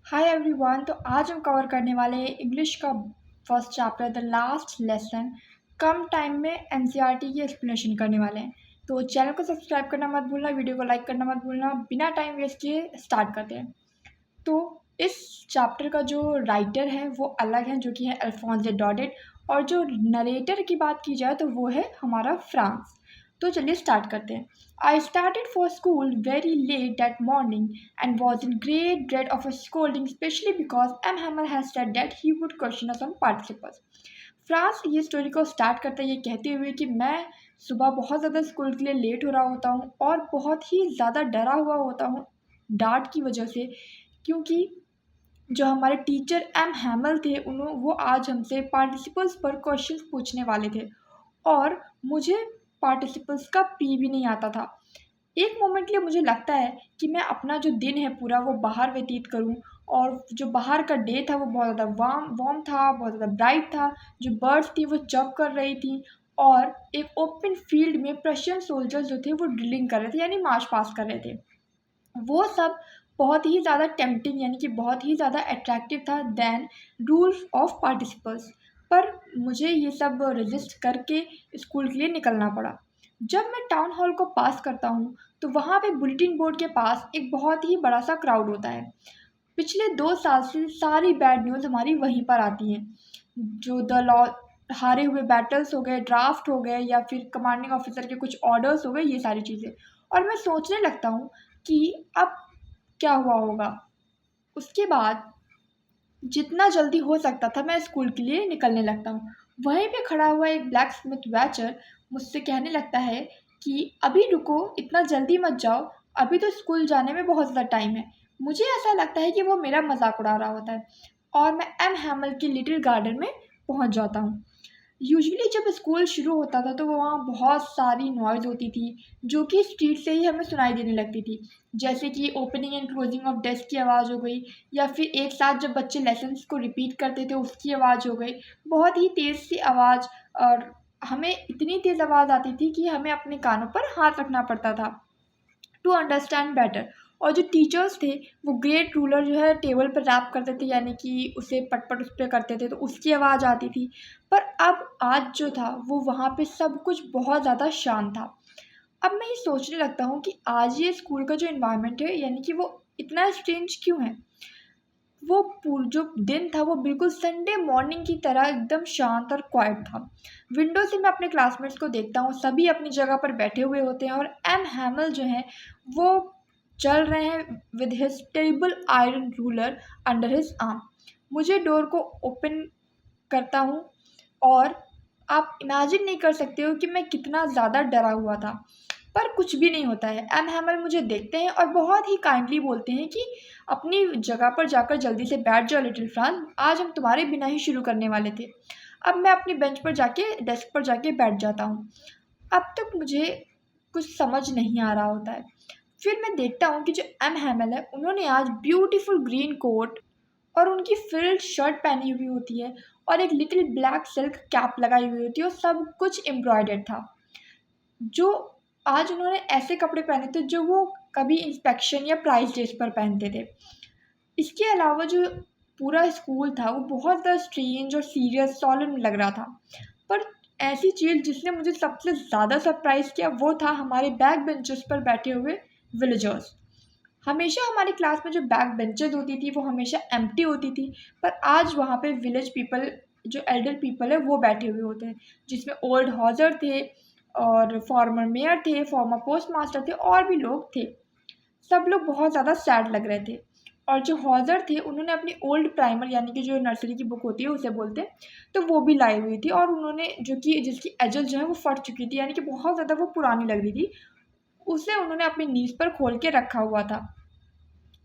Hi everyone. तो आज हम कवर करने वाले हैं इंग्लिश का first chapter the last lesson. Come time में एनसीईआरटी की एक्सप्लेनेशन करने वाले हैं। तो चैनल को सब्सक्राइब करना मत भूलना, वीडियो को लाइक करना मत भूलना। बिना टाइम वेस्ट किए स्टार्ट करते हैं। तो इस चैप्टर का जो राइटर है वो अलग है, जो कि है अल्फोंस de डॉडेट। और जो नरेटर की बात की जाए तो वो है हमारा फ्रांस। तो चलिए स्टार्ट करते हैं। I started for school very late that morning and was in great dread of a scolding, especially because M Hamel has said that he would question us on participles. France ये story को start करता है ये कहते हुए कि मैं सुबह बहुत ज़्यादा स्कूल के लिए लेट हो रहा होता हूँ और बहुत ही ज़्यादा डरा हुआ होता हूँ डांट की वजह से, क्योंकि जो हमारे टीचर एम हैमल थे वो आज हमसे पार्टिसिपल्स पर क्वेश्चंस पूछने वाले थे और मुझे पार्टिसिपल्स का पी भी नहीं आता था। एक मोमेंट के लिए मुझे लगता है कि मैं अपना जो दिन है पूरा वो बाहर व्यतीत करूं, और जो बाहर का डे था वो बहुत ज़्यादा वार्म वार्म था, बहुत ज़्यादा ब्राइट था। जो बर्ड्स थी वो जंप कर रही थी और एक ओपन फील्ड में प्रशियन सोल्जर्स जो थे वो ड्रिलिंग कर रहे थे, यानी मार्च पास कर रहे थे। वो सब बहुत ही ज़्यादा टेम्पटिंग, यानी कि बहुत ही ज़्यादा अट्रैक्टिव था दैन रूल्स ऑफ पार्टिसिपल्स। पर मुझे ये सब रजिस्ट करके स्कूल के लिए निकलना पड़ा। जब मैं टाउन हॉल को पास करता हूँ तो वहाँ पे बुलेटिन बोर्ड के पास एक बहुत ही बड़ा सा क्राउड होता है। पिछले 2 साल से सारी बैड न्यूज़ हमारी वहीं पर आती हैं। जो द लॉ हारे हुए बैटल्स हो गए, ड्राफ्ट हो गए, या फिर कमांडिंग ऑफिसर के कुछ ऑर्डर्स हो गए, ये सारी चीज़ें। और मैं सोचने लगता हूँ कि अब क्या हुआ होगा। उसके बाद जितना जल्दी हो सकता था मैं स्कूल के लिए निकलने लगता हूँ। वहीं पे खड़ा हुआ एक ब्लैक स्मिथ वैचर मुझसे कहने लगता है कि अभी रुको, इतना जल्दी मत जाओ, अभी तो स्कूल जाने में बहुत ज़्यादा टाइम है। मुझे ऐसा लगता है कि वो मेरा मजाक उड़ा रहा होता है और मैं एम हैमल के लिटिल गार्डन में पहुंच जाता हूँ। यूजुअली जब स्कूल शुरू होता था तो वहाँ बहुत सारी नॉइज़ होती थी जो कि स्ट्रीट से ही हमें सुनाई देने लगती थी। जैसे कि opening and closing of desk की आवाज़ हो गई, या फिर एक साथ जब बच्चे लेसन्स को रिपीट करते थे उसकी आवाज़ हो गई, बहुत ही तेज़ सी आवाज़। और हमें इतनी तेज़ आवाज़ आती थी कि हमें अपने कानों पर हाथ रखना पड़ता था टू अंडरस्टैंड बेटर। और जो टीचर्स थे वो ग्रेट रूलर जो है टेबल पर रैप करते थे, यानी कि उसे पट उस पर करते थे तो उसकी आवाज़ आती थी। पर अब आज जो था वो वहाँ पे सब कुछ बहुत ज़्यादा शांत था। अब मैं ये सोचने लगता हूँ कि आज ये स्कूल का जो इन्वायरमेंट है, यानी कि वो इतना स्ट्रेंज क्यों है। वो जो दिन था वो बिल्कुल संडे मॉर्निंग की तरह एकदम शांत और क्वाइट था। विंडो से मैं अपने क्लासमेट्स को देखता हूँ, सभी अपनी जगह पर बैठे हुए होते हैं और एम हैमल जो हैं वो चल रहे हैं with his terrible iron ruler under his arm. मुझे डोर को ओपन करता हूँ और आप इमेजिन नहीं कर सकते हो कि मैं कितना ज़्यादा डरा हुआ था। पर कुछ भी नहीं होता है। एम हैमर मुझे देखते हैं और बहुत ही काइंडली बोलते हैं कि अपनी जगह पर जाकर जल्दी से बैठ जाओ लिटिल फ्रांस, आज हम तुम्हारे बिना ही शुरू करने वाले थे। अब मैं अपनी बेंच पर जाके डेस्क पर जाके बैठ जाता हूँ। अब तक मुझे कुछ समझ नहीं आ रहा होता है। फिर मैं देखता हूँ कि जो एम हैमल है उन्होंने आज ब्यूटीफुल ग्रीन कोट और उनकी फ्रिल्ड शर्ट पहनी हुई होती है और एक लिटिल ब्लैक सिल्क कैप लगाई हुई होती है और सब कुछ एम्ब्रॉयडर्ड था। जो आज उन्होंने ऐसे कपड़े पहने थे जो वो कभी इंस्पेक्शन या प्राइज डेज पर पहनते थे। इसके अलावा जो पूरा स्कूल था वो बहुत ज़्यादा स्ट्रेंज और सीरियस सॉlemn लग रहा था। पर ऐसी चीज़ जिसने मुझे सबसे ज़्यादा सरप्राइज़ किया वो था हमारे बैक बेंचेस पर बैठे हुए विलेजर्स। हमेशा हमारी क्लास में जो बैक बेंचेस होती थी वो हमेशा एम्प्टी होती थी, पर आज वहाँ पे विलेज पीपल, जो एल्डर पीपल है वो बैठे हुए होते हैं, जिसमें ओल्ड हॉजर थे और फॉर्मर मेयर थे, फॉर्मर पोस्ट मास्टर थे और भी लोग थे। सब लोग बहुत ज़्यादा सैड लग रहे थे। और जो हॉजर थे उन्होंने अपनी ओल्ड प्राइमर, यानी कि जो नर्सरी की बुक होती है उसे बोलते हैं, तो वो भी लाई हुई थी और उन्होंने जो कि जिसकी एजेस जो है वो फट चुकी थी, यानी कि बहुत ज़्यादा वो पुरानी लग रही थी, उसे उन्होंने अपनी नीज़ पर खोल के रखा हुआ था।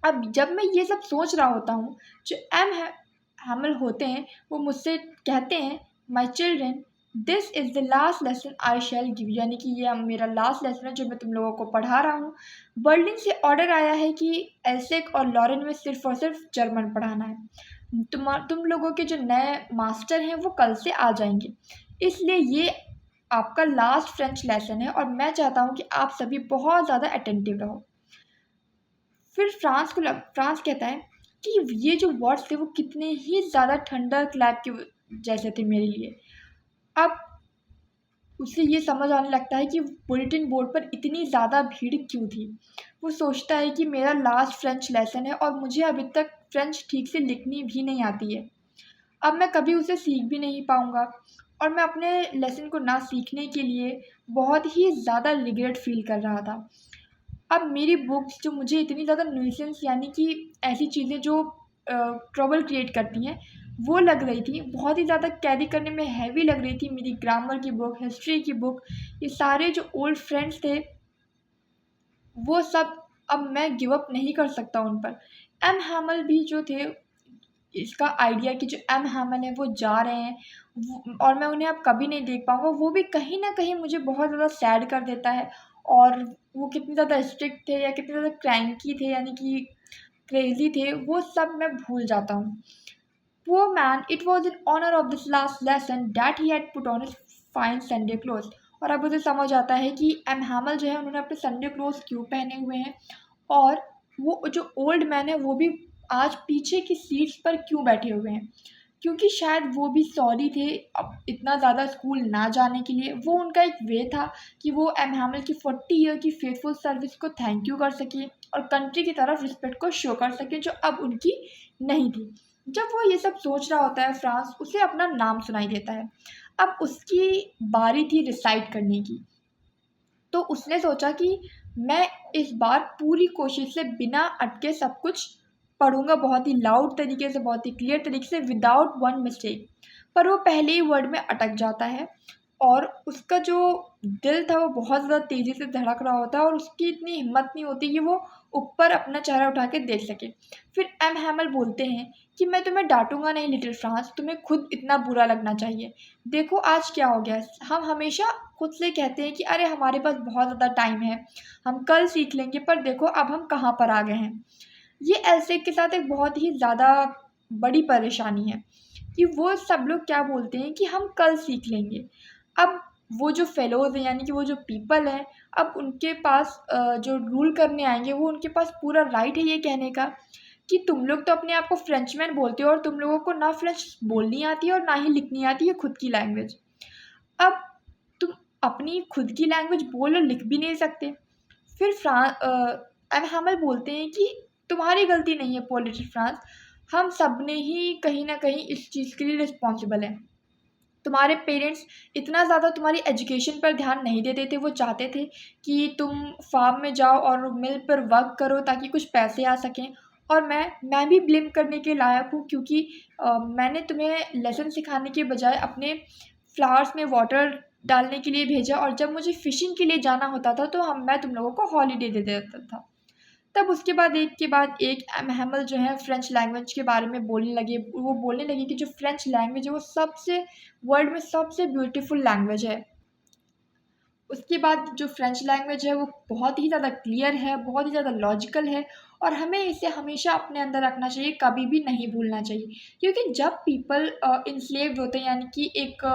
अब जब मैं ये सब सोच रहा होता हूँ, जो हैमल होते हैं वो मुझसे कहते हैं, my children, this is the last lesson I shell give, यानी कि ये मेरा लास्ट लेसन है जो मैं तुम लोगों को पढ़ा रहा हूँ। बर्लिन से ऑर्डर आया है कि एल्सेक और लॉरेन में सिर्फ और सिर्फ जर्मन पढ़ाना है। तुम लोगों के जो नए मास्टर हैं वो कल से आ जाएंगे, इसलिए ये आपका लास्ट फ्रेंच लेसन है और मैं चाहता हूँ कि आप सभी बहुत ज़्यादा अटेंटिव रहो। फिर फ्रांस कहता है, कि ये जो वर्ड्स थे वो कितने ही ज़्यादा थंडर क्लैप के जैसे थे मेरे लिए। अब उसे ये समझ आने लगता है कि बुलेटिन बोर्ड पर इतनी ज़्यादा भीड़ क्यों थी। वो सोचता है कि मेरा लास्ट फ्रेंच लेसन है और मुझे अभी तक फ्रेंच ठीक से लिखनी भी नहीं आती है। अब मैं कभी उसे सीख भी नहीं पाऊँगा और मैं अपने लेसन को ना सीखने के लिए बहुत ही ज़्यादा रिग्रेट फ़ील कर रहा था। अब मेरी बुक्स जो मुझे इतनी ज़्यादा न्यूसेंस यानी कि ऐसी चीज़ें जो ट्रबल क्रिएट करती हैं, वो लग रही थी, बहुत ही ज़्यादा कैरी करने में हैवी लग रही थी। मेरी ग्रामर की बुक, हिस्ट्री की बुक, ये सारे जो ओल्ड फ्रेंड्स थे, वो सब अब मैं गिव अप नहीं कर सकता उन पर। एम हैमल भी जो थे, इसका आइडिया कि जो एम हैमल हैं वो जा रहे हैं और मैं उन्हें अब कभी नहीं देख पाऊँगा, वो भी कहीं न कहीं मुझे बहुत ज़्यादा सैड कर देता है। और वो कितने ज़्यादा स्ट्रिक्ट थे या कितने ज़्यादा क्रैंकी थे यानी कि क्रेज़ी थे, वो सब मैं भूल जाता हूँ। Poor man, it was in honor of this last lesson that he had put on his fine Sunday clothes। और अब उसे समझ आता है कि एम हैमल जो है उन्होंने अपने संडे क्लोथ्स क्यों पहने हुए हैं और वो जो ओल्ड मैन है वो भी आज पीछे की सीट्स पर क्यों बैठे हुए हैं, क्योंकि शायद वो भी सॉरी थे अब इतना ज़्यादा स्कूल ना जाने के लिए। वो उनका एक वे था कि वो एम हैमल की 40 ईयर की फेथफुल सर्विस को थैंक यू कर सकें और कंट्री की तरफ रिस्पेक्ट को शो कर सकें जो अब उनकी नहीं थी। जब वो ये सब सोच रहा होता है, फ्रांस उसे अपना नाम सुनाई देता है। अब उसकी बारी थी रिसाइट करने की, तो उसने सोचा कि मैं इस बार पूरी कोशिश से बिना अटके सब कुछ पढ़ूँगा, बहुत ही लाउड तरीके से, बहुत ही क्लियर तरीके से, विदाउट वन मिस्टेक। पर वो पहले ही वर्ड में अटक जाता है और उसका जो दिल था वो बहुत ज़्यादा तेज़ी से धड़क रहा होता है और उसकी इतनी हिम्मत नहीं होती कि वो ऊपर अपना चेहरा उठा के देख सके। फिर एम हैमल बोलते हैं कि मैं तुम्हें डाँटूँगा नहीं लिटिल फ्रांस, तुम्हें खुद इतना बुरा लगना चाहिए। देखो आज क्या हो गया है, हम हमेशा खुद से कहते हैं कि अरे हमारे पास बहुत ज़्यादा टाइम है, हम कल सीख लेंगे, पर देखो अब हम कहाँ पर आ गए हैं। ये एल्सेक के साथ एक बहुत ही ज़्यादा बड़ी परेशानी है कि वो सब लोग क्या बोलते हैं कि हम कल सीख लेंगे। अब वो जो फेलोज़ हैं यानी कि वो जो पीपल हैं, अब उनके पास जो रूल करने आएँगे वो उनके पास पूरा राइट है ये कहने का कि तुम लोग तो अपने आप को फ्रेंचमैन बोलते हो और तुम लोगों को ना फ्रेंच बोलनी आती है और ना ही लिखनी आती है खुद की लैंग्वेज। अब तुम अपनी खुद की लैंग्वेज बोल और लिख भी नहीं सकते। फिर एम हैमल बोलते हैं कि तुम्हारी गलती नहीं है पोअर लिटिल फ्रांस, हम सब ने ही कहीं न कहीं इस चीज़ के लिए रिस्पॉन्सिबल हैं। तुम्हारे पेरेंट्स इतना ज़्यादा तुम्हारी एजुकेशन पर ध्यान नहीं देते थे, वो चाहते थे कि तुम फार्म में जाओ और मिल पर वर्क करो ताकि कुछ पैसे आ सकें। और मैं भी ब्लेम करने के लायक हूँ क्योंकि मैंने तुम्हें लेसन सिखाने के बजाय अपने फ्लावर्स में वाटर डालने के लिए भेजा और जब मुझे फ़िशिंग के लिए जाना होता था तो मैं तुम लोगों को हॉलिडे दे देता था। तब उसके बाद एक के बाद एक एम हैमल जो है फ्रेंच लैंग्वेज के बारे में बोलने लगे। वो बोलने लगे कि जो फ्रेंच लैंग्वेज है वो सबसे वर्ल्ड में सबसे ब्यूटीफुल लैंग्वेज है। उसके बाद जो फ्रेंच लैंग्वेज है वो बहुत ही ज़्यादा क्लियर है, बहुत ही ज़्यादा लॉजिकल है और हमें इसे हमेशा अपने अंदर रखना चाहिए, कभी भी नहीं भूलना चाहिए। क्योंकि जब पीपल इन्स्लेव्ड होते हैं यानी कि एक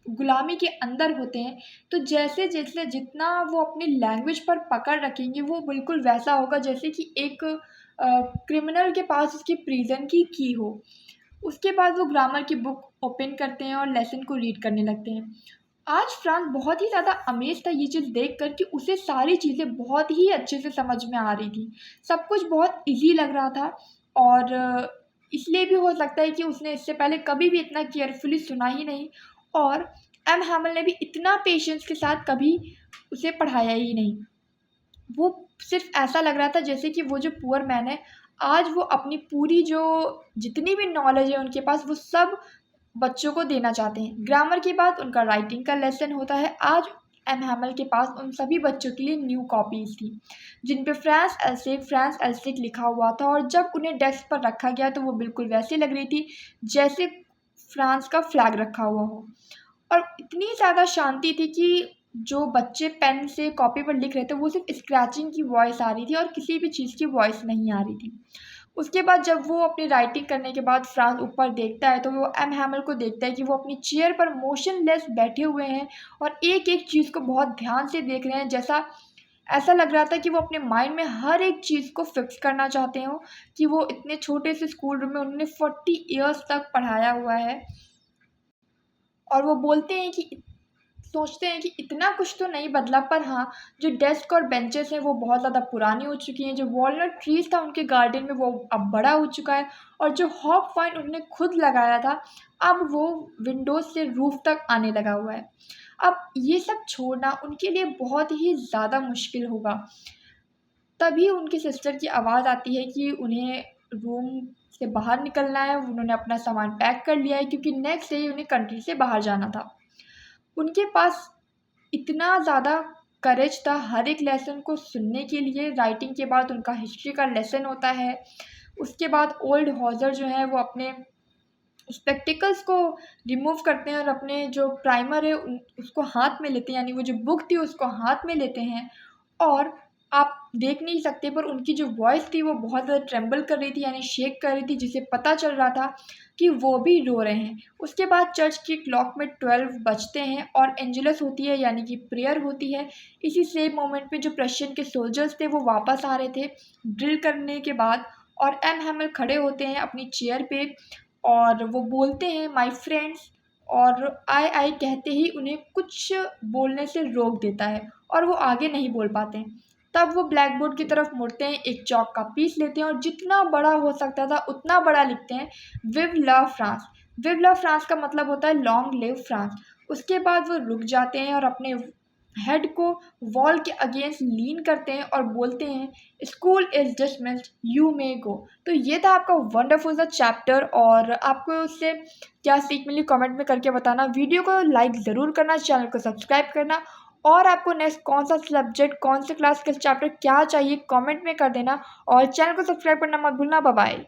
गुलामी के अंदर होते हैं, तो जैसे-जैसे जितना वो अपनी लैंग्वेज पर पकड़ रखेंगे वो बिल्कुल वैसा होगा जैसे कि एक क्रिमिनल के पास उसकी प्रिज़न की की हो। उसके बाद वो ग्रामर की बुक ओपन करते हैं और लेसन को रीड करने लगते हैं। आज फ्रांस बहुत ही ज़्यादा अमेज़ था ये चीज़ देख कर कि उसे सारी चीज़ें बहुत ही अच्छे से समझ में आ रही थी। सब कुछ बहुत ईज़ी लग रहा था और इसलिए भी हो सकता है कि उसने इससे पहले कभी भी इतना केयरफुली सुना ही नहीं और एम हैमल ने भी इतना पेशेंस के साथ कभी उसे पढ़ाया ही नहीं। वो सिर्फ़ ऐसा लग रहा था जैसे कि वो जो पुअर मैन है, आज वो अपनी पूरी जो जितनी भी नॉलेज है उनके पास वो सब बच्चों को देना चाहते हैं। ग्रामर के बाद उनका राइटिंग का लेसन होता है। आज एम हैमल के पास उन सभी बच्चों के लिए न्यू कॉपीज़ थी, जिन पे फ्रांस एल्सेक लिखा हुआ था और जब उन्हें डेस्क पर रखा गया तो वो बिल्कुल वैसे लग रही थी जैसे फ्रांस का फ्लैग रखा हुआ हो। और इतनी ज़्यादा शांति थी कि जो बच्चे पेन से कॉपी पर लिख रहे थे वो सिर्फ़ स्क्रैचिंग की वॉइस आ रही थी और किसी भी चीज़ की वॉइस नहीं आ रही थी। उसके बाद जब वो अपनी राइटिंग करने के बाद फ्रांस ऊपर देखता है तो वो एम हैमल को देखता है कि वो अपनी चेयर पर मोशनलेस बैठे हुए हैं और एक-एक चीज़ को बहुत ध्यान से देख रहे हैं, जैसा ऐसा लग रहा था कि वो अपने माइंड में हर एक चीज़ को फिक्स करना चाहते हो कि वो इतने छोटे से स्कूल रूम में उन्होंने 40 ईयर्स तक पढ़ाया हुआ है। और वो बोलते हैं कि सोचते हैं कि इतना कुछ तो नहीं बदला, पर हाँ, जो डेस्क और बेंचेस हैं वो बहुत ज़्यादा पुरानी हो चुकी हैं। जो वॉलनट ट्रीज़ था उनके गार्डन में वो अब बड़ा हो चुका है, और जो हॉप वाइन उन्होंने खुद लगाया था अब वो विंडोज़ से रूफ़ तक आने लगा हुआ है। अब ये सब छोड़ना उनके लिए बहुत ही ज़्यादा मुश्किल होगा। तभी उनकी सिस्टर की आवाज़ आती है कि उन्हें रूम से बाहर निकलना है। उन्होंने अपना सामान पैक कर लिया है क्योंकि नेक्स्ट डे उन्हें कंट्री से बाहर जाना था। उनके पास इतना ज़्यादा करेज था हर एक लेसन को सुनने के लिए। राइटिंग के बाद उनका हिस्ट्री का लेसन होता है। उसके बाद ओल्ड हॉजर जो है वो अपने स्पेक्टिकल्स को रिमूव करते हैं और अपने जो प्राइमर है उसको हाथ में लेते हैं, यानी वो जो बुक थी उसको हाथ में लेते हैं। और आप देख नहीं सकते, पर उनकी जो वॉइस थी वो बहुत ज़्यादा ट्रेम्बल कर रही थी, यानी शेक कर रही थी, जिससे पता चल रहा था कि वो भी रो रहे हैं। उसके बाद चर्च की क्लॉक में 12 बजते हैं और एंजेलस होती है, यानी कि प्रेयर होती है। इसी सेम मोमेंट पे जो प्रशियन के सोल्जर्स थे वो वापस आ रहे थे ड्रिल करने के बाद, और एम हैमल खड़े होते हैं अपनी चेयर पे और वो बोलते हैं माय फ्रेंड्स, और आई कहते ही उन्हें कुछ बोलने से रोक देता है और वो आगे नहीं बोल पाते हैं। तब वो ब्लैक बोर्ड की तरफ मुड़ते हैं, एक चॉक का पीस लेते हैं और जितना बड़ा हो सकता था उतना बड़ा लिखते हैं विव लव फ्रांस। विव लव फ्रांस का मतलब होता है लॉन्ग लिव फ्रांस। उसके बाद वो रुक जाते हैं और अपने हेड को वॉल के अगेंस्ट लीन करते हैं और बोलते हैं school is dismissed, you may go. तो ये था आपका वंडरफुल सा चैप्टर, और आपको उससे क्या सीख मिली कमेंट में करके बताना। वीडियो को लाइक ज़रूर करना, चैनल को सब्सक्राइब करना, और आपको नेक्स्ट कौन सा सब्जेक्ट, कौन से क्लास का चैप्टर क्या चाहिए कमेंट में कर देना, और चैनल को सब्सक्राइब करना मत भूलना। Bye bye.